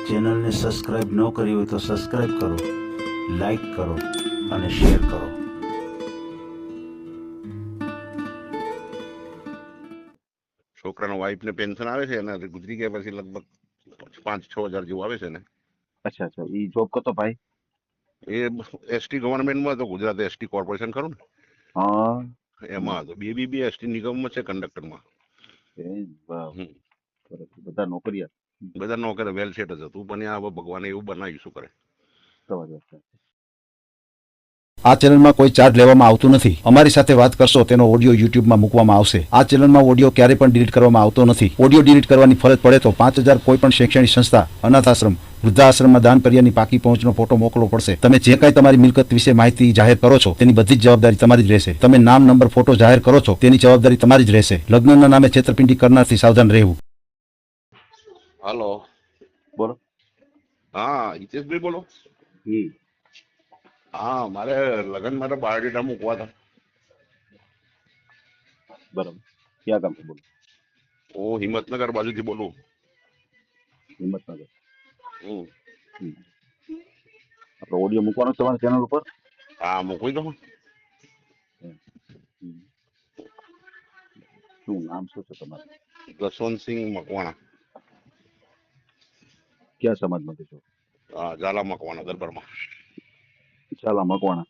ચેનલને સબસ્ક્રાઇબ ન કરી હોય તો સબસ્ક્રાઇબ કરો, લાઈક કરો અને શેર કરો. છોકરાનો વાઈફ ને પેન્શન આવે છે અને ગુજરી ગયા પછી લગભગ 5-6 હજાર જેવું આવે છે ને. અચ્છા અચ્છા. ઈ જોબ કરતો ભાઈ? એ એસટી ગવર્મેન્ટમાં હતો, ગુજરાત એસટી કોર્પોરેશન ખરું ને હા એમાં હતો. બેબી બી એસટી નિગમમાં છે, કંડક્ટરમાં. બધા નોકરિયા બધા નોકર વેલ સેટ જ હતું, પણ આ ભગવાને એવું બનાવ્યું, શું કરે. આ ચેનલમાં કોઈ ચાર્જ લેવામાં આવતું નથી. અમારી સાથે વાત કરશો તેનો ઓડિયો યુટ્યુબમાં મૂકવામાં આવશે. આ ચેનલમાં ઓડિયો ક્યારેય પણ ડિલીટ કરવામાં આવતો નથી. ઓડિયો ડિલીટ કરવાની ફરજ પડે તો 5,000 કોઈ પણ શૈક્ષણિક સંસ્થા, અનાથ આશ્રમ, વૃદ્ધાશ્રમમાં દાન કર્યાની પાકી પહોંચનો ફોટો મોકલવો પડશે. તમે જે કાંઈ તમારી મિલકત વિશે માહિતી જાહેર કરો છો તેની બધી જ જવાબદારી તમારી જ રહેશે. તમે નામ, નંબર, ફોટો જાહેર કરો છો તેની જવાબદારી તમારી જ રહેશે. લગ્નના નામે છેતરપિંડી કરનારથી સાવધાન રહેવું. હાલો, બોલો. હા હિતેશભાઈ બોલો. હા, મારે લગ્ન માટે બાયોડેટા મૂકવા હતા. બરાબર. ક્યાં ગામથી બોલો? હું હિંમતનગર બાજુથી બોલું. હિંમતનગર. આપણે ઓડિયો મૂકવાનો છે તમારી ચેનલ ઉપર? હા, મૂકવી દો. શું નામ શું છે તમારું? જસવંતસિંહ મકવાણા. ક્યાં સમાજમાંથી છો? ઝાલા મકવાણા, દરબારમાં. ઝાલા મકવાણા.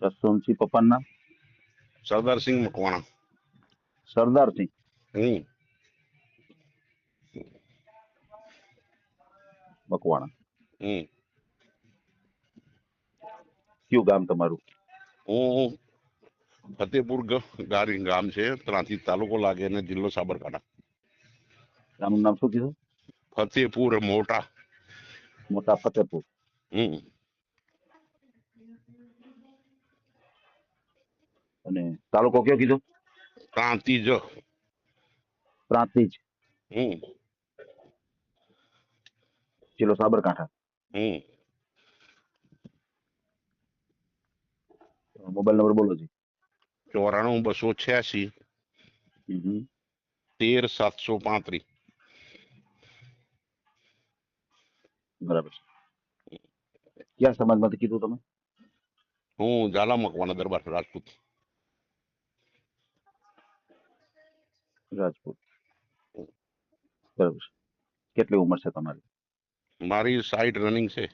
જસવંતસિંહ પપ્પાનું નામ? સરદારસિંહ મકવાણા. સરદારસિંહ મકવાણા. કયું ગામ તમારું? હું ફતેપુર ગારી ગામ છે, ત્યાંથી તાલુકો લાગે અને જિલ્લો સાબરકાંઠા. ગામનું નામ શું કીધું? ફતેપુર, મોટા ફતેપુર. અને તાલુકો કયો કીધો? પ્રાંતિજ. પ્રાંતિજ. જિલ્લો સાબરકાંઠા. મોબાઈલ નંબર બોલો જી. 94 286 13 735. બરાબર. ક્યાં સમાજમાંથી કીધું તમે? હું ઝાલા મકવાણા, દરબાર રાજપૂત. રાજપૂત. બરાબર. કેટલી ઉંમર છે તમારી? મારી 60 રનિંગ છે.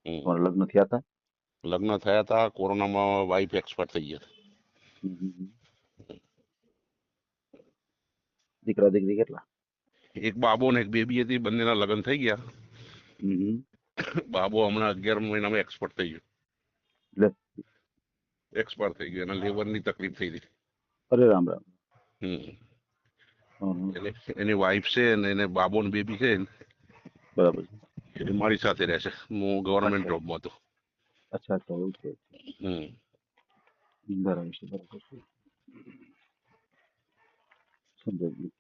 તમારા લગ્ન થયા હતા? લગ્ન થયા હતા, કોરોનામાં વાઈફ એક્સપર્ટ થઈ ગયા. દીકરા દીકરી કેટલા? એક બાબો ને એક બેબી હતી, બંનેના લગ્ન થઈ ગયા. બાબો હમણાં 11 મહિનામાં એક્સપર્ટ થઈ ગયો. એક્સપાયર થઈ ગયો, એના લીવરની તકલીફ થઈ હતી. અરે રામ રામ. એની વાઈફ છે ને એને બાબો ને બેબી છે. બરાબર. એ મારી સાથે રહેશે. હું ગવર્મેન્ટ જોબમાં હતો. અચ્છા અચ્છા, એવું છે. બરાબર છે, બરાબર છે. સમજાઈ ગયું.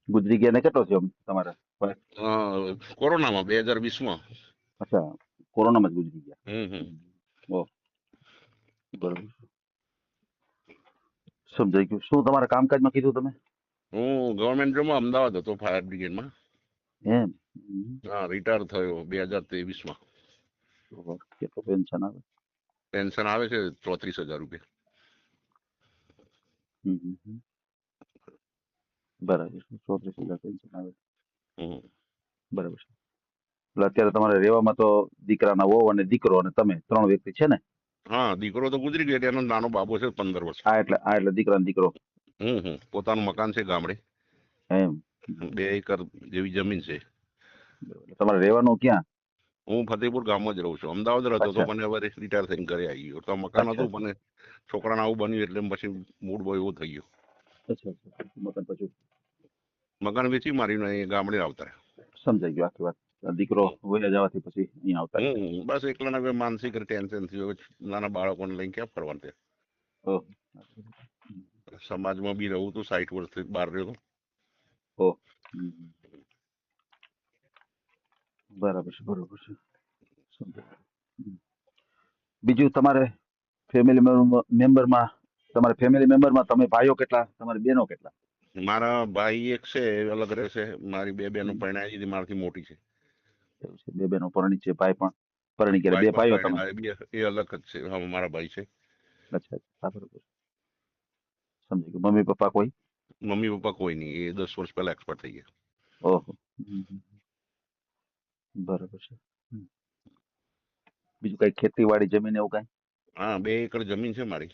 ગુજરી ગયા ને કેટલો થયો તમારા? કોરોનામાં 2020માં. અચ્છા, કોરોનામાં જ ગુજરી ગયા. બરાબર. સમજાઈ ગયું. શું તમારા કામકાજમાં કીધું તમે? હું ગવર્મેન્ટ જોબમાં અમદાવાદ હતો, ફાયર બ્રિગેડમાં. એમ? રિટાયર થયો 2023માં. કેટલું પેન્શન આવે? પેન્શન આવે છે 34,000 રૂપિયા. બરાબર. 34,000 પેન્શન આવે. બરાબર છે. એટલે અત્યારે તમારે રહેવામાં તો દીકરાના વહુ અને દીકરો અને તમે 3 વ્યક્તિ છે ને? હા, દીકરો તો ગુજરી ગયો, એનો નાનો બાબો છે 15 વર્ષ. એટલે દીકરા ને દીકરો. પોતાનું મકાન છે ગામડે. એમ? 2 એકર જેવી જમીન છે. તમારે રહેવાનું ક્યાં? હું ફતેપુર ગામમાં જ રહું છું. અમદાવાદ રહેતો હતો, પણ હવે રિટાયર થઈને ઘરે આવી ગયો. તો મકાન હતું, પણ છોકરાને આવું બન્યું એટલે પછી મૂડ બહુ એવો થઈ ગયો. મકાન વેચી મારીને ગામડે આવતા. સમજાઈ ગયું આખી વાત. દીકરો વયા જવાથી પછી અહીંયા આવતા. બસ એકલાના માનસિક ટેન્શન થયું. નાના બાળકોને લઈને ક્યાં ફરવાનું છે. સમાજમાં બી રહું તો 60 વર્ષથી બહાર રહ્યો. ઓહ. બરાબર છે, બરોબર છે. સમજાય. બીજું તમારે તમારા ફેમિલી મેમ્બરમાં તમે ભાઈઓ કેટલા, તમારી બહેનો કેટલા? મારા ભાઈ એક છે, એ અલગ રહે છે. મારી 2 બહેનો પરણાઈ દીધી, મારાથી મોટી છે. એવું છે, 2 બહેનો પરણી છે, ભાઈ પણ પરણી ગયા, ભાઈ 2 પણ ભાઈઓ તમે? પરણ્યા, એ અલગ જ છે. હા, મારા ભાઈ છે. અચ્છા, હા, બરોબર. સમજી ગયું. મમ્મી પપ્પા કોઈ? મમ્મી પપ્પા કોઈ નહીં, એ 10 વર્ષ પહેલા એક્સપાયર થઈ ગયા. ઓહો. બરોબર છે. બીજું કઈ ખેતીવાડી જમીન એવું કઈ હા, 2 એકર જમીન છે મારી.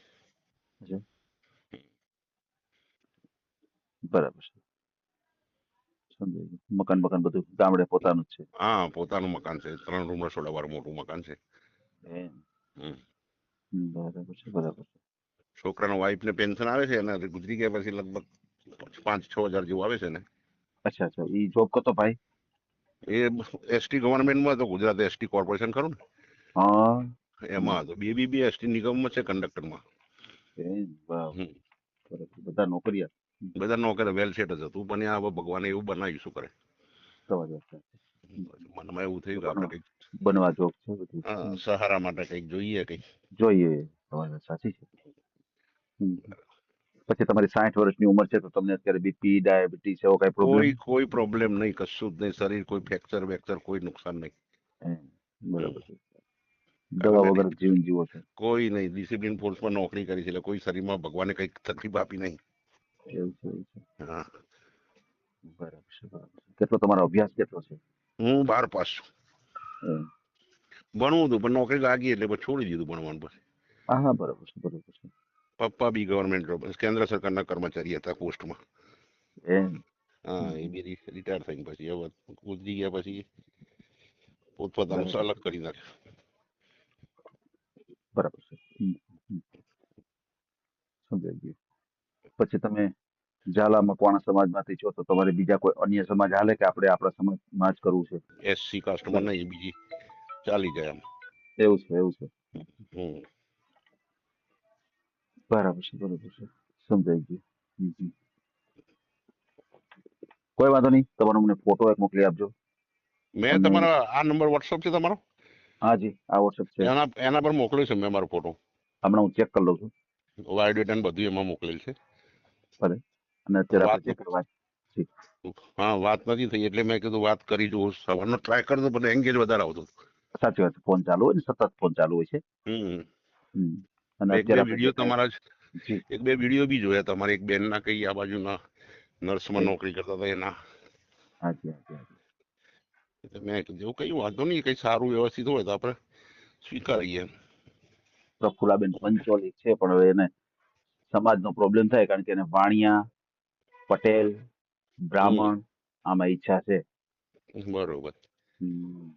છે? બરાબર છે. સમજાઈ ગયું. મકાન બકાન બધું ગામડે પોતાનું જ છે? હા, પોતાનું મકાન છે. 3 રૂમ રસોડા વાળું મોટું મકાન છે. એમ. હમ. બરાબર છે, બરાબર છે. છોકરાનો વાઈફ ને પેન્શન આવે છે, અને ગુજરી ગયા પછી લગભગ 5-6 હજાર જેવું આવે છે ને. અચ્છા, અચ્છા. ઈ જોબ કરતો ભાઈ? એ એસટી ગવર્નમેન્ટમાં હતો, ગુજરાત એસટી કોર્પોરેશન ખરું હા. ને એમાં હતો. બેબી બી એસટી નિગમમાં છે, કંડક્ટરમાં. એમ. વાવ. હમ. બરાબર. બધા નોકરિયાત. બધા નોકરે વેલ સેટ જ હતું, પણ આ હવે ભગવાને એવું બનાવ્યું, શું કરે. તમારી વાત સાચી. મનમાં એવું થયું કે આપણે બનવા કંઈક બનવા જોગ છે બધું. સહારા માટે કંઈક જોઈએ કંઈક. જોઈએ. તમારી વાત સાચી છે. પછી તમારી 60 વર્ષની ઉંમર છે તો તમને અત્યારે બીપી, ડાયાબિટીસ એવો કઈ પ્રોબ્લેમ? કોઈ પ્રોબ્લેમ નહીં, કશું જ નહીં. શરીર કોઈ ફ્રેક્ચર વેક્ચર કોઈ નુકસાન નહીં. બરાબર છે. દવા કારણ કે વગર જીવન જીવો છો? કોઈ નહીં, ડિસિપ્લિન ફોર્સમાં નોકરી કરી છે, એટલે કોઈ શરીરમાં ભગવાને કંઈક તકલીફ આપી નહીં. એવું છે, એવું છે. હા, બરાબર છે, બરાબર છે. કેટલો તમારો અભ્યાસ કેટલો છે? હું 12 પાસ છું. એમ. ભણવું હતું, પણ નોકરી લાગી એટલે પછી છોડી દીધું ભણવાનું. પછી હા, હા, બરાબર છે, બરાબર છે. પપ્પા બી ગવર્મેન્ટ જોબ, કેન્દ્ર સરકારના કર્મચારી હતા પોસ્ટમાં. એમ. હા, એ બી રિટાયર થઈને પછી હવે ગુજરી ગયા પછી પોતપોતાનું બરાબર, અલગ કરી નાખ્યું. બરાબર છે. સમજાઈ ગયું. પછી તમે ઝાલા મકવાણા સમાજમાંથી છો તો તમારે બીજા કોઈ અન્ય સમાજ હાલે કે આપણે આપણા સમાજમાં જ કરવું છે? એસસી કાસ્ટમાં નહીં, બીજી ચાલી જાય એમ. એવું છે, એવું છે. હમ. બરાબર છે, બરાબર છે. સમજાઈ ગયું. કોઈ વાંધો નહીં. તમારો મને ફોટો એક મોકલી આપજો. મેં અને તમારા આ નંબર વોટ્સઅપ છે તમારો? હા જી, આ વોટ્સઅપ છે. એના પર મોકલ્યો છે મેં મારો ફોટો. હમણાં હું ચેક કરી લઉં છું. બાયોડેટા ને બધું એમાં મોકલેલ છે. ભલે. અને અત્યારે વાત આપણે જે કરવા જી. હા, વાત નથી થઈ એટલે મેં કીધું વાત કરી જોઉં. સવારનો ટ્રાય કરતો પણ એંગેજ વધારે આવતો. સાચી વાત છે. ફોન ચાલુ હોય ને, સતત ફોન ચાલુ હોય છે. હમ. અને એક બે અત્યારે આપણે જે વિડીયો કાંઈ તમારા જી. એક બે વિડીયો બી જોયા તમારે. એક બેન ના કઈ આ બાજુના નર્સમાં એવું. નોકરી કરતા હતા એના. હા જી, હા જી, હા જી. એટલે મેં કીધું કઈ વાંધો નહીં, કઈ સારું વ્યવસ્થિત હોય તો આપણે સ્વીકારીએ. પ્રફુલાબેન પંચોલી છે, પણ હવે એને સમાજનો પ્રોબ્લેમ થાય કારણ કે એને વાણિયા, પટેલ, બ્રાહ્મણ આમાં ઈચ્છા છે. બરોબર. હમ.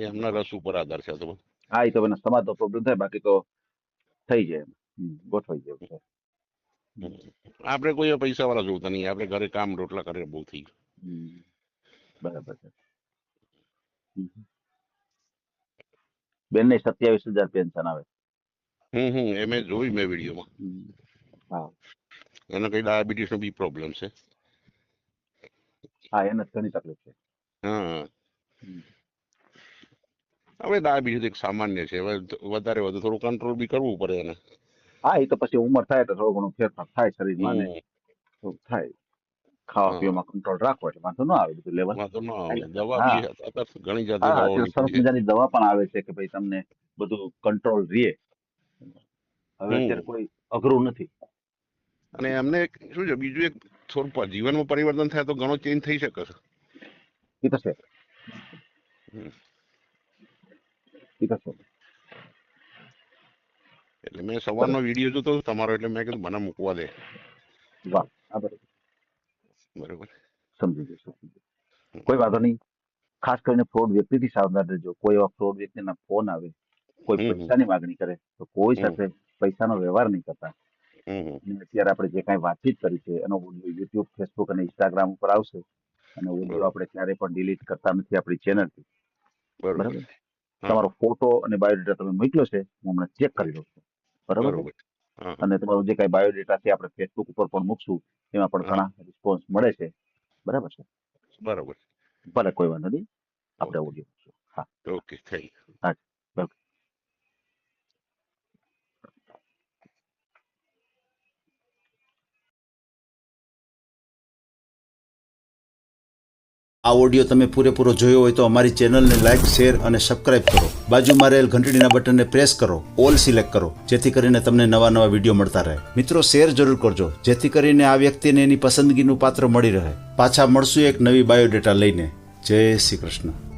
એમના રસ ઉપર આધાર છે આ તો. હા, એ તો એના સમાજનો પ્રોબ્લેમ થાય, બાકી તો થઈ જાય એમ. ગોઠવાઈ જાય છે. આપણે કોઈ પૈસા વાળા જોતા નહીં, આપણે ઘરે કામ રોટલા કરે બહુ થઈ ગયું. બરાબર છે. બેનને 27,000 પેન્શન આવે. એ મેં જોયું મેં વિડીયોમાં. હા, એને કઈ ડાયાબિટીસ નો બી પ્રોબ્લેમ છે. હા, એને ઘણી તકલીફ છે. હા, હવે ડાયાબિટીસ એક સામાન્ય છે. હવે વધારે વધુ થોડું કંટ્રોલ બી કરવું પડે એને. હા, એ તો પછી ઉંમર થાય તો થોડો ઘણો ફેરફાર થાય શરીરમાં ને થોડુંક થાય. ખાવા હા, પીવામાં કંટ્રોલ રાખો એટલે વાંધો ન આવે બધું લેવલ. વાંધો ના આવે. દવા હા, બી અત્યારે ઘણી જાતની હા, દવાઓ અત્યારે સરસ નીકળી છે. મજાની દવા પણ આવે છે કે ભાઈ તમને બધું કંટ્રોલ રહે. હવે અત્યારે કોઈ અઘરું નથી. અને એમને શું છે, બીજું એક થોડું જીવનમાં પરિવર્તન થાય તો ઘણો ચેન્જ થઈ શકે છે. એ તો છે. એ તો છે. એટલે મેં સવારનો વિડીયો જોતો તમારો, એટલે મેં કીધું મને મૂકવા દે. વાહ, હા, બરાબર. બરોબર. સમજી ગયો, સમજી ગયો. કોઈ વાંધો નહીં. ખાસ કરીને ફ્રોડ વ્યક્તિથી સાવધાન રહેજો. કોઈ એવા ફ્રોડ વ્યક્તિના ફોન આવે, કોઈ પૈસાની માગણી કરે તો કોઈ સાથે પૈસાનો વ્યવહાર નહીં કરતા. અને અત્યારે આપણે જે કાંઈ વાતચીત કરી છે એનો ઓડિયો યુટ્યુબ, ફેસબુક અને ઇન્સ્ટાગ્રામ ઉપર આવશે. અને ઓડિયો બરોબર. આપણે ક્યારેય પણ ડિલીટ કરતા નથી આપણી ચેનલથી. બરોબર. બરાબર. હા, તમારો ફોટો અને બાયોડેટા તમે મોકલ્યો છે, હું હમણાં ચેક કરી લઉં છું. બરાબર છે? બરોબર. હા અને તમારું જે કાંઈ બાયોડેટા છે આપણે ફેસબુક ઉપર પણ મૂકશું, એમાં પણ હા ઘણા રિસ્પોન્સ મળે છે. બરાબર છે? બરોબર. ભલે, કોઈ વાંધો નહીં. આપણે ઓકે ઓડિયો મૂકશું. હા, ઓકે થેન્ક યુ. હા, વેલકમ. આ ઓડિયો તમે પૂરેપૂરો જોયો હોય તો અમારી ચેનલને લાઇક, શેર અને સબસ્ક્રાઇબ કરો. બાજુમાં રહેલ ઘંટડીના બટનને પ્રેસ કરો, ઓલ સિલેક્ટ કરો, જેથી કરીને તમને નવા વિડીયો મળતા રહે. મિત્રો, શેર જરૂર કરજો, જેથી કરીને આ વ્યક્તિને એની પસંદગીનું પાત્ર મળી રહે. પાછા મળશું એક નવી બાયોડેટા લઈને. જય શ્રી કૃષ્ણ.